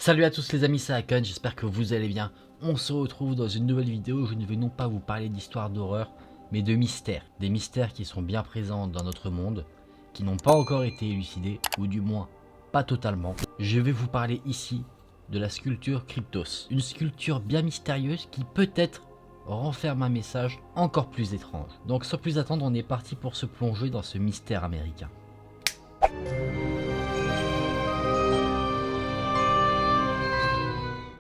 Salut à tous les amis, c'est Akon, j'espère que vous allez bien. On se retrouve dans une nouvelle vidéo où je ne vais non pas vous parler d'histoires d'horreur, mais de mystères. Des mystères qui sont bien présents dans notre monde, qui n'ont pas encore été élucidés, ou du moins pas totalement. Je vais vous parler ici de la sculpture Cryptos. Une sculpture bien mystérieuse qui peut-être renferme un message encore plus étrange. Donc sans plus attendre, on est parti pour se plonger dans ce mystère américain.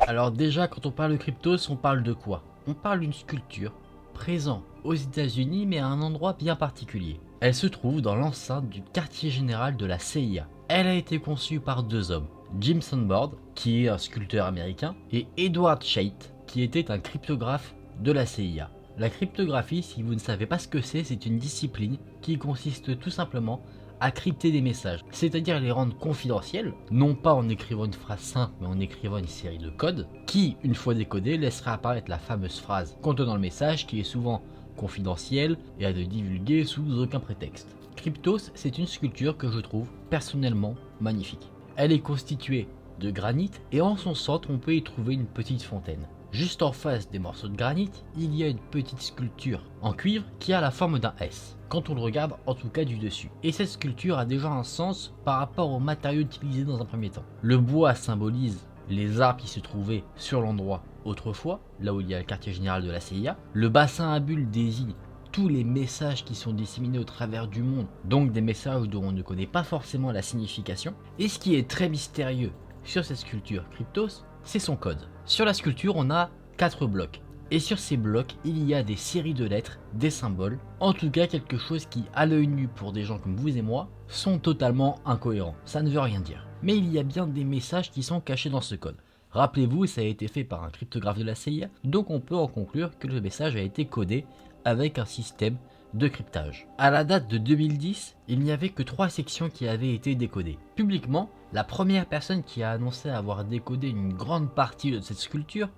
Alors déjà, quand on parle de Cryptos, on parle de quoi? On parle d'une sculpture présente aux États-Unis, mais à un endroit bien particulier. Elle se trouve dans l'enceinte du quartier général de la CIA. Elle a été conçue par deux hommes, Jim Sonbord, qui est un sculpteur américain, et Edward Chait, qui était un cryptographe de la CIA. La cryptographie, si vous ne savez pas ce que c'est une discipline qui consiste tout simplement à crypter des messages, c'est-à-dire les rendre confidentiels, non pas en écrivant une phrase simple, mais en écrivant une série de codes, qui, une fois décodés, laissera apparaître la fameuse phrase contenant le message, qui est souvent confidentielle et à ne divulguer sous aucun prétexte. Cryptos, c'est une sculpture que je trouve personnellement magnifique. Elle est constituée de granit et en son centre, on peut y trouver une petite fontaine. Juste en face des morceaux de granit, il y a une petite sculpture en cuivre qui a la forme d'un S, quand on le regarde en tout cas du dessus. Et cette sculpture a déjà un sens par rapport aux matériaux utilisés dans un premier temps. Le bois symbolise les arbres qui se trouvaient sur l'endroit autrefois, là où il y a le quartier général de la CIA. Le bassin à bulles désigne tous les messages qui sont disséminés au travers du monde, donc des messages dont on ne connaît pas forcément la signification. Et ce qui est très mystérieux sur cette sculpture Cryptos, c'est son code. Sur la sculpture, on a 4 blocs. Et sur ces blocs, il y a des séries de lettres, des symboles. En tout cas, quelque chose qui, à l'œil nu pour des gens comme vous et moi, sont totalement incohérents. Ça ne veut rien dire. Mais il y a bien des messages qui sont cachés dans ce code. Rappelez-vous, ça a été fait par un cryptographe de la CIA, donc on peut en conclure que le message a été codé avec un système de cryptage. À la date de 2010, il n'y avait que 3 sections qui avaient été décodées. Publiquement, la première personne qui a annoncé avoir décodé une grande partie de cette sculpture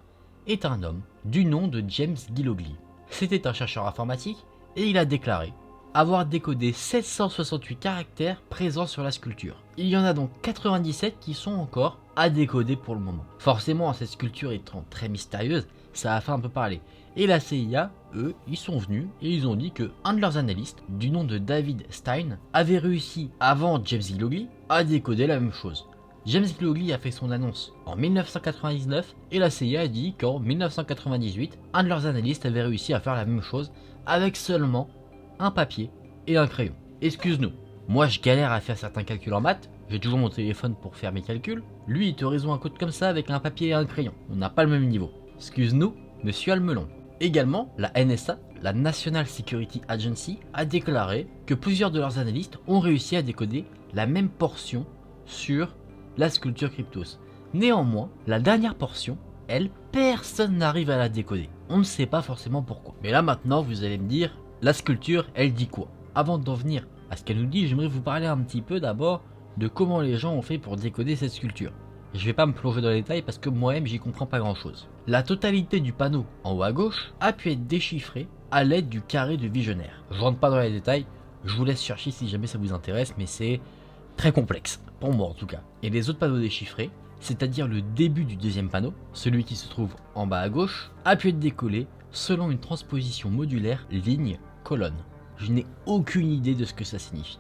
est un homme du nom de James Gillogly. C'était un chercheur informatique et il a déclaré avoir décodé 768 caractères présents sur la sculpture. Il y en a donc 97 qui sont encore à décoder pour le moment. Forcément, cette sculpture étant très mystérieuse, ça a fait un peu parler. Et la CIA, eux, ils sont venus et ils ont dit que un de leurs analystes, du nom de David Stein, avait réussi avant James Gillogly à décoder la même chose. James Gillogly a fait son annonce en 1999 et la CIA a dit qu'en 1998, un de leurs analystes avait réussi à faire la même chose avec seulement un papier et un crayon. Excuse-nous, moi je galère à faire certains calculs en maths, j'ai toujours mon téléphone pour faire mes calculs, lui il te résout un code comme ça avec un papier et un crayon, on n'a pas le même niveau. Excuse-nous, monsieur Almelon. Également, la NSA, la National Security Agency, a déclaré que plusieurs de leurs analystes ont réussi à décoder la même portion sur la sculpture Cryptos. Néanmoins, la dernière portion, elle, personne n'arrive à la décoder. On ne sait pas forcément pourquoi. Mais là maintenant, vous allez me dire, la sculpture, elle dit quoi? Avant d'en venir à ce qu'elle nous dit, j'aimerais vous parler un petit peu d'abord de comment les gens ont fait pour décoder cette sculpture. Je vais pas me plonger dans les détails parce que moi-même j'y comprends pas grand chose. La totalité du panneau en haut à gauche a pu être déchiffrée à l'aide du carré de Visionnaire. Je rentre pas dans les détails, je vous laisse chercher si jamais ça vous intéresse, mais c'est très complexe, pour moi en tout cas. Et les autres panneaux déchiffrés, c'est-à-dire le début du deuxième panneau, celui qui se trouve en bas à gauche, a pu être décollé selon une transposition modulaire ligne-colonne. Je n'ai aucune idée de ce que ça signifie.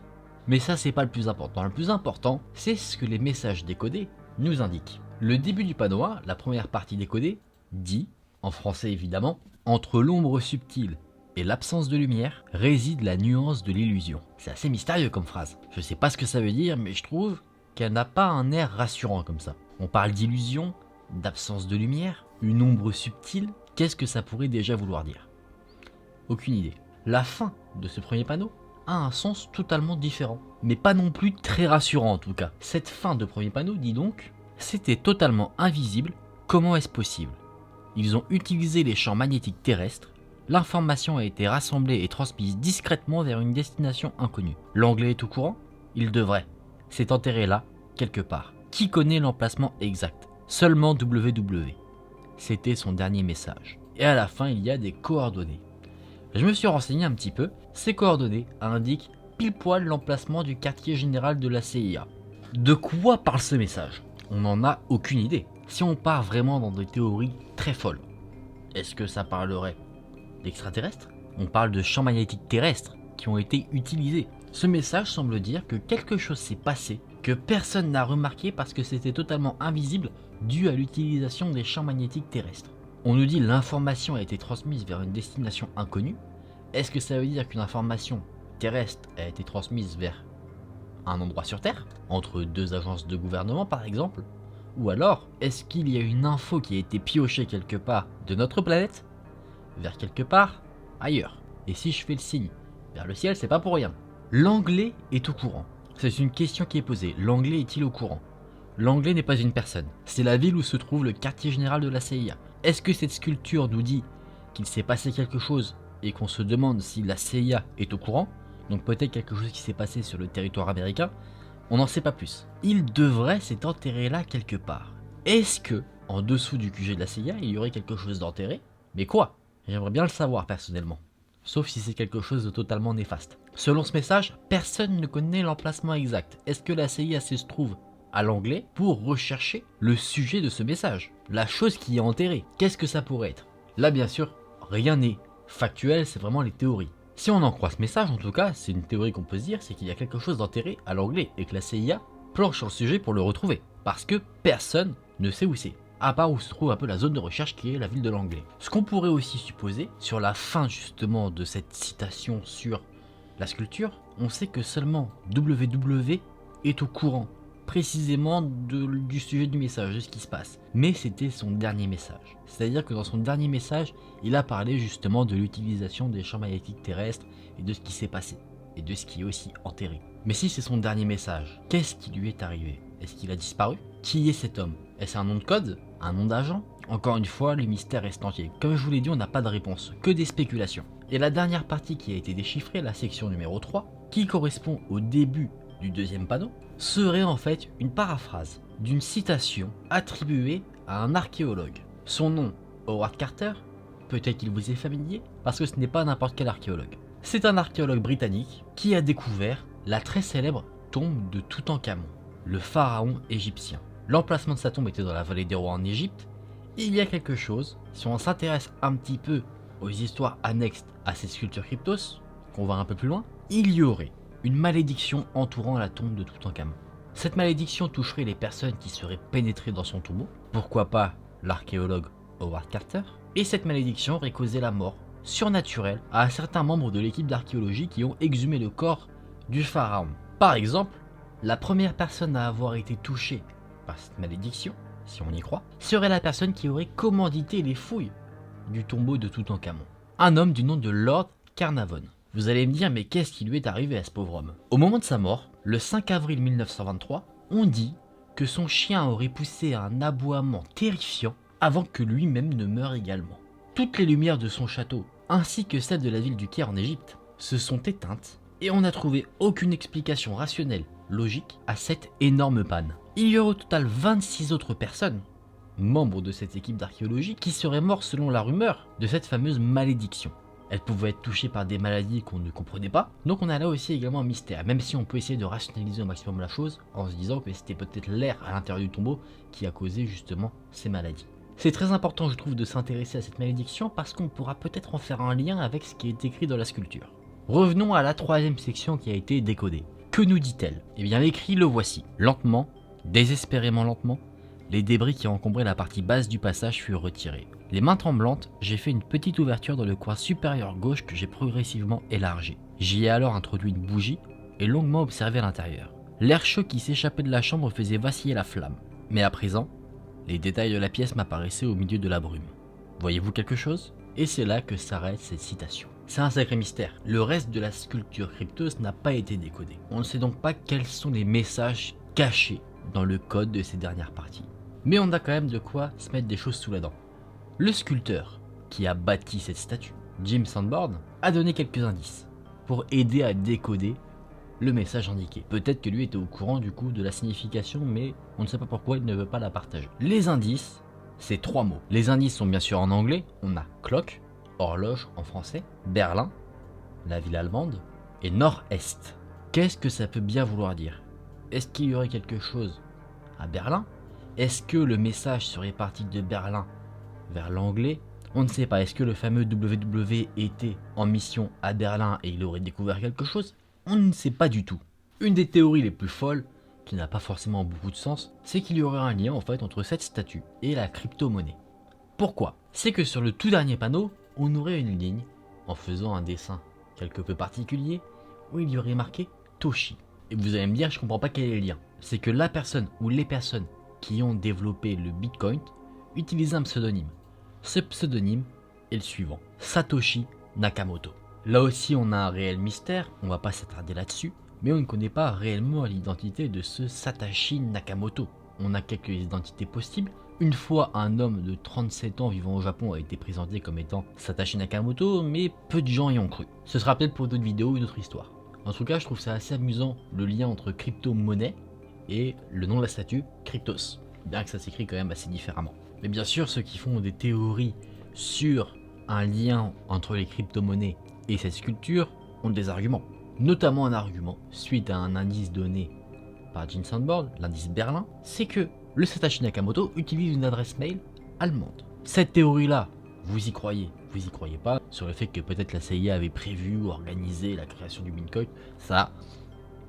Mais ça c'est pas le plus important. Le plus important, c'est ce que les messages décodés nous indiquent. Le début du panneau 1, la première partie décodée, dit, en français évidemment, entre l'ombre subtile et l'absence de lumière réside la nuance de l'illusion. C'est assez mystérieux comme phrase. Je sais pas ce que ça veut dire, mais je trouve qu'elle n'a pas un air rassurant comme ça. On parle d'illusion, d'absence de lumière, une ombre subtile, qu'est-ce que ça pourrait déjà vouloir dire? Aucune idée. La fin de ce premier panneau a un sens totalement différent, mais pas non plus très rassurant en tout cas. Cette fin de premier panneau dit donc « C'était totalement invisible, comment est-ce possible? Ils ont utilisé les champs magnétiques terrestres, l'information a été rassemblée et transmise discrètement vers une destination inconnue. L'anglais est au courant? Il devrait. C'est enterré là, quelque part. Qui connaît l'emplacement exact? Seulement WW. » C'était son dernier message. Et à la fin, il y a des coordonnées. Je me suis renseigné un petit peu, ces coordonnées indiquent pile poil l'emplacement du quartier général de la CIA. De quoi parle ce message? On n'en a aucune idée. Si on part vraiment dans des théories très folles, est-ce que ça parlerait d'extraterrestres? On parle de champs magnétiques terrestres qui ont été utilisés. Ce message semble dire que quelque chose s'est passé, que personne n'a remarqué parce que c'était totalement invisible dû à l'utilisation des champs magnétiques terrestres. On nous dit l'information a été transmise vers une destination inconnue. Est-ce que ça veut dire qu'une information terrestre a été transmise vers un endroit sur Terre, entre deux agences de gouvernement par exemple? Ou alors, est-ce qu'il y a une info qui a été piochée quelque part de notre planète vers quelque part ailleurs? Et si je fais le signe vers le ciel, c'est pas pour rien. L'anglais est au courant. C'est une question qui est posée. L'anglais est-il au courant? L'anglais n'est pas une personne. C'est la ville où se trouve le quartier général de la CIA. Est-ce que cette sculpture nous dit qu'il s'est passé quelque chose et qu'on se demande si la CIA est au courant? Donc peut-être quelque chose qui s'est passé sur le territoire américain. On n'en sait pas plus. Il devrait s'être enterré là quelque part. Est-ce que, en dessous du QG de la CIA, il y aurait quelque chose d'enterré? Mais quoi? J'aimerais bien le savoir personnellement. Sauf si c'est quelque chose de totalement néfaste. Selon ce message, personne ne connaît l'emplacement exact. Est-ce que la CIA se trouve à l'anglais pour rechercher le sujet de ce message? La chose qui est enterrée, qu'est-ce que ça pourrait être? Là bien sûr, rien n'est factuel, c'est vraiment les théories. Si on en croit ce message, en tout cas, c'est une théorie qu'on peut se dire, c'est qu'il y a quelque chose d'enterré à l'anglais et que la CIA planche sur le sujet pour le retrouver. Parce que personne ne sait où c'est, à part où se trouve un peu la zone de recherche qui est la ville de l'anglais. Ce qu'on pourrait aussi supposer, sur la fin justement de cette citation sur la sculpture, on sait que seulement WW est au courant précisément du sujet du message, de ce qui se passe. Mais c'était son dernier message. C'est-à-dire que dans son dernier message, il a parlé justement de l'utilisation des champs magnétiques terrestres et de ce qui s'est passé, et de ce qui est aussi enterré. Mais si c'est son dernier message, qu'est-ce qui lui est arrivé? Est-ce qu'il a disparu? Qui est cet homme? Est-ce un nom de code? Un nom d'agent? Encore une fois, le mystère reste entier. Comme je vous l'ai dit, on n'a pas de réponse, que des spéculations. Et la dernière partie qui a été déchiffrée, la section numéro 3, qui correspond au début du deuxième panneau, serait en fait une paraphrase d'une citation attribuée à un archéologue. Son nom, Howard Carter, peut-être qu'il vous est familier, parce que ce n'est pas n'importe quel archéologue. C'est un archéologue britannique qui a découvert la très célèbre tombe de Toutankhamon, le pharaon égyptien. L'emplacement de sa tombe était dans la vallée des rois en Égypte. Il y a quelque chose, si on s'intéresse un petit peu aux histoires annexes à ces sculptures cryptos, qu'on va un peu plus loin, il y aurait une malédiction entourant la tombe de Toutankhamon. Cette malédiction toucherait les personnes qui seraient pénétrées dans son tombeau, pourquoi pas l'archéologue Howard Carter, et cette malédiction aurait causé la mort surnaturelle à certains membres de l'équipe d'archéologie qui ont exhumé le corps du pharaon. Par exemple, la première personne à avoir été touchée par cette malédiction, si on y croit, serait la personne qui aurait commandité les fouilles du tombeau de Toutankhamon. Un homme du nom de Lord Carnarvon. Vous allez me dire, mais qu'est-ce qui lui est arrivé à ce pauvre homme? Au moment de sa mort, le 5 avril 1923, on dit que son chien aurait poussé un aboiement terrifiant avant que lui-même ne meure également. Toutes les lumières de son château, ainsi que celles de la ville du Caire en Égypte, se sont éteintes et on n'a trouvé aucune explication rationnelle, logique, à cette énorme panne. Il y aurait au total 26 autres personnes, membres de cette équipe d'archéologie, qui seraient morts selon la rumeur de cette fameuse malédiction. Elle pouvait être touchée par des maladies qu'on ne comprenait pas, donc on a là aussi également un mystère, même si on peut essayer de rationaliser au maximum la chose en se disant que c'était peut-être l'air à l'intérieur du tombeau qui a causé justement ces maladies. C'est très important je trouve de s'intéresser à cette malédiction parce qu'on pourra peut-être en faire un lien avec ce qui est écrit dans la sculpture. Revenons à la troisième section qui a été décodée. Que nous dit-elle? Eh bien l'écrit le voici. Lentement, désespérément lentement, les débris qui encombraient la partie basse du passage furent retirés. Les mains tremblantes, j'ai fait une petite ouverture dans le coin supérieur gauche que j'ai progressivement élargi. J'y ai alors introduit une bougie et longuement observé à l'intérieur. L'air chaud qui s'échappait de la chambre faisait vaciller la flamme. Mais à présent, les détails de la pièce m'apparaissaient au milieu de la brume. Voyez-vous quelque chose? Et c'est là que s'arrête cette citation. C'est un sacré mystère. Le reste de la sculpture cryptos n'a pas été décodé. On ne sait donc pas quels sont les messages cachés dans le code de ces dernières parties. Mais on a quand même de quoi se mettre des choses sous la dent. Le sculpteur qui a bâti cette statue, Jim Sanborn, a donné quelques indices pour aider à décoder le message indiqué. Peut-être que lui était au courant du coup de la signification, mais on ne sait pas pourquoi il ne veut pas la partager. Les indices, c'est 3 mots. Les indices sont bien sûr en anglais. On a clock, horloge en français, Berlin, la ville allemande, et nord-est. Qu'est-ce que ça peut bien vouloir dire? Est-ce qu'il y aurait quelque chose à Berlin? Est-ce que le message serait parti de Berlin vers l'anglais? On ne sait pas. Est-ce que le fameux WW était en mission à Berlin et il aurait découvert quelque chose? On ne sait pas du tout. Une des théories les plus folles, qui n'a pas forcément beaucoup de sens, c'est qu'il y aurait un lien en fait entre cette statue et la crypto-monnaie. Pourquoi? C'est que sur le tout dernier panneau, on aurait une ligne, en faisant un dessin quelque peu particulier, où il y aurait marqué Toshi. Et vous allez me dire, je comprends pas quel est le lien. C'est que la personne ou les personnes qui ont développé le Bitcoin utilisaient un pseudonyme. Ce pseudonyme est le suivant, Satoshi Nakamoto. Là aussi on a un réel mystère, on va pas s'attarder là-dessus, mais on ne connaît pas réellement l'identité de ce Satoshi Nakamoto. On a quelques identités possibles. Une fois, un homme de 37 ans vivant au Japon a été présenté comme étant Satoshi Nakamoto, mais peu de gens y ont cru. Ce sera peut-être pour d'autres vidéos ou une autre histoire. En tout cas, je trouve ça assez amusant le lien entre crypto-monnaie et le nom de la statue, Cryptos. Bien que ça s'écrit quand même assez différemment. Mais bien sûr, ceux qui font des théories sur un lien entre les crypto-monnaies et cette sculpture ont des arguments. Notamment un argument, suite à un indice donné par Gene Sandborn, l'indice Berlin, c'est que le Satoshi Nakamoto utilise une adresse mail allemande. Cette théorie-là, vous y croyez pas, sur le fait que peut-être la CIA avait prévu ou organisé la création du Bitcoin, ça,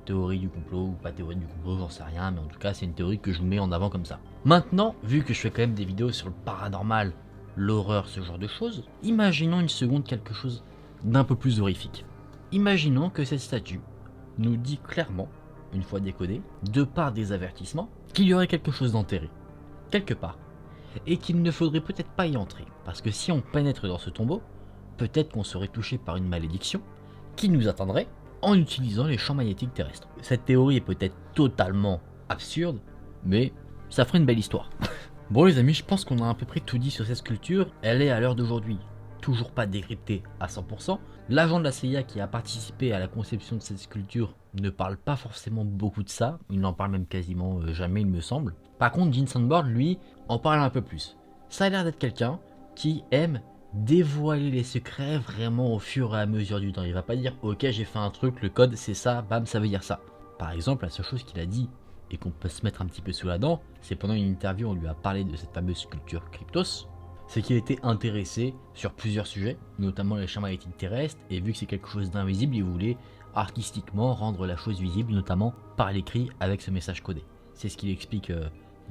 théorie du complot ou pas théorie du complot, j'en sais rien, mais en tout cas c'est une théorie que je vous mets en avant comme ça. Maintenant, vu que je fais quand même des vidéos sur le paranormal, l'horreur, ce genre de choses, imaginons une seconde quelque chose d'un peu plus horrifique. Imaginons que cette statue nous dit clairement, une fois décodée, de par des avertissements, qu'il y aurait quelque chose d'enterré, quelque part, et qu'il ne faudrait peut-être pas y entrer, parce que si on pénètre dans ce tombeau, peut-être qu'on serait touché par une malédiction qui nous atteindrait en utilisant les champs magnétiques terrestres. Cette théorie est peut-être totalement absurde, mais ça ferait une belle histoire. Bon les amis, je pense qu'on a à peu près tout dit sur cette sculpture. Elle est à l'heure d'aujourd'hui toujours pas décryptée à 100%. L'agent de la CIA qui a participé à la conception de cette sculpture ne parle pas forcément beaucoup de ça. Il n'en parle même quasiment jamais, il me semble. Par contre, Gene Sandborn, lui, en parle un peu plus. Ça a l'air d'être quelqu'un qui aime dévoiler les secrets vraiment au fur et à mesure du temps. Il va pas dire ok, j'ai fait un truc, le code c'est ça, bam, ça veut dire ça. Par exemple, la seule chose qu'il a dit et qu'on peut se mettre un petit peu sous la dent, c'est pendant une interview on lui a parlé de cette fameuse sculpture Cryptos, c'est qu'il était intéressé sur plusieurs sujets, notamment les champs magnétiques terrestres, et vu que c'est quelque chose d'invisible, il voulait artistiquement rendre la chose visible, notamment par l'écrit avec ce message codé. C'est ce qu'il explique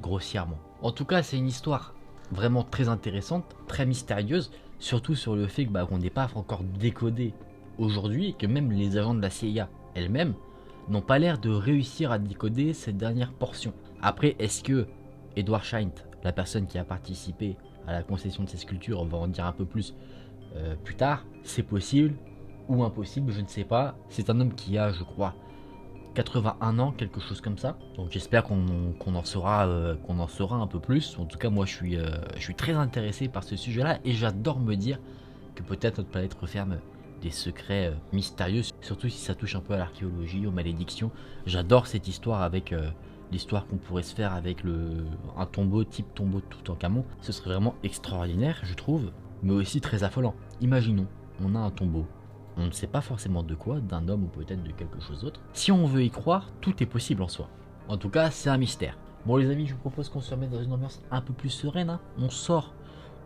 grossièrement. En tout cas, c'est une histoire vraiment très intéressante, très mystérieuse, surtout sur le fait qu'on n'est pas encore décodé aujourd'hui, et que même les agents de la CIA elles-mêmes n'ont pas l'air de réussir à décoder cette dernière portion. Après, est-ce que Edward Scheint, la personne qui a participé à la conception de ces sculptures, on va en dire un peu plus plus tard, c'est possible ou impossible, je ne sais pas. C'est un homme qui a, je crois, 81 ans, quelque chose comme ça. Donc j'espère qu'on en saura un peu plus. En tout cas, moi je suis très intéressé par ce sujet-là et j'adore me dire que peut-être notre planète referme des secrets mystérieux, surtout si ça touche un peu à l'archéologie, aux malédictions. J'adore cette histoire avec l'histoire qu'on pourrait se faire avec un tombeau type tombeau de Toutankhamon. Ce serait vraiment extraordinaire, je trouve, mais aussi très affolant. Imaginons, on a un tombeau, on ne sait pas forcément de quoi, d'un homme ou peut-être de quelque chose d'autre. Si on veut y croire, tout est possible en soi. En tout cas, c'est un mystère. Bon les amis, je vous propose qu'on se remette dans une ambiance un peu plus sereine, hein. On sort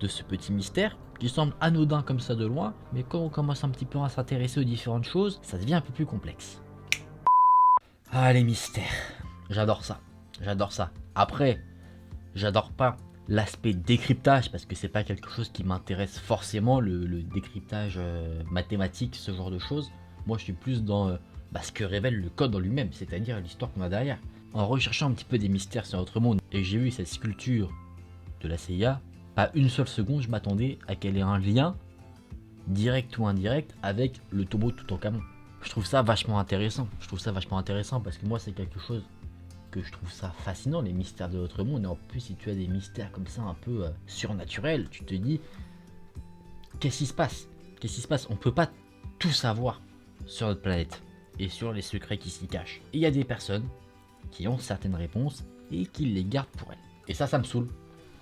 de ce petit mystère qui semble anodin comme ça de loin, mais quand on commence un petit peu à s'intéresser aux différentes choses, ça devient un peu plus complexe. Ah les mystères, j'adore ça, j'adore ça. Après, j'adore pas l'aspect décryptage parce que c'est pas quelque chose qui m'intéresse forcément, le décryptage mathématique, ce genre de choses. Moi je suis plus dans ce que révèle le code en lui-même, c'est-à-dire l'histoire qu'on a derrière. En recherchant un petit peu des mystères sur notre monde et j'ai vu cette sculpture de la CIA, pas une seule seconde je m'attendais à qu'elle ait un lien, direct ou indirect, avec le tombeau de Toutankhamon. Je trouve ça vachement intéressant, parce que moi c'est quelque chose que je trouve ça fascinant, les mystères de notre monde, et en plus si tu as des mystères comme ça un peu surnaturels, tu te dis qu'est-ce qui se passe, on peut pas tout savoir sur notre planète et sur les secrets qui s'y cachent. Et il y a des personnes qui ont certaines réponses et qui les gardent pour elles. Et ça me saoule,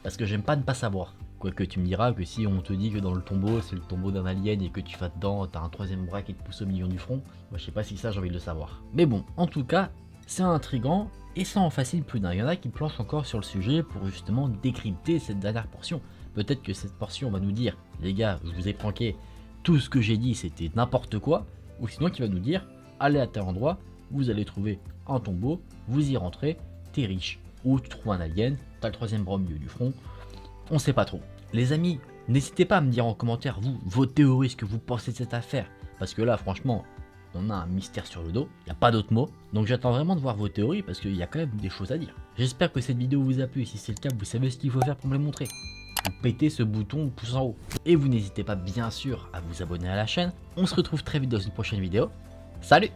parce que j'aime pas ne pas savoir. Quoique tu me diras que si on te dit que dans le tombeau c'est le tombeau d'un alien et que tu vas dedans, t'as un troisième bras qui te pousse au milieu du front, moi je sais pas si ça j'ai envie de le savoir. Mais bon, en tout cas, C'est intriguant et ça en fascine plus d'un. Il y en a qui planchent encore sur le sujet pour justement décrypter cette dernière portion. Peut-être que cette portion va nous dire, les gars, je vous ai pranké, tout ce que j'ai dit c'était n'importe quoi, ou sinon qui va nous dire, allez à tel endroit, vous allez trouver un tombeau, vous y rentrez, t'es riche, ou tu trouves un alien, t'as le troisième bras au milieu du front, on sait pas trop. Les amis, n'hésitez pas à me dire en commentaire, vous, vos théories, ce que vous pensez de cette affaire, parce que là, franchement, on a un mystère sur le dos, il n'y a pas d'autre mot, donc j'attends vraiment de voir vos théories, parce qu'il y a quand même des choses à dire. J'espère que cette vidéo vous a plu, si c'est le cas, vous savez ce qu'il faut faire pour me le montrer. Vous pétez ce bouton pouce en haut. Et vous n'hésitez pas bien sûr à vous abonner à la chaîne. On se retrouve très vite dans une prochaine vidéo. Salut!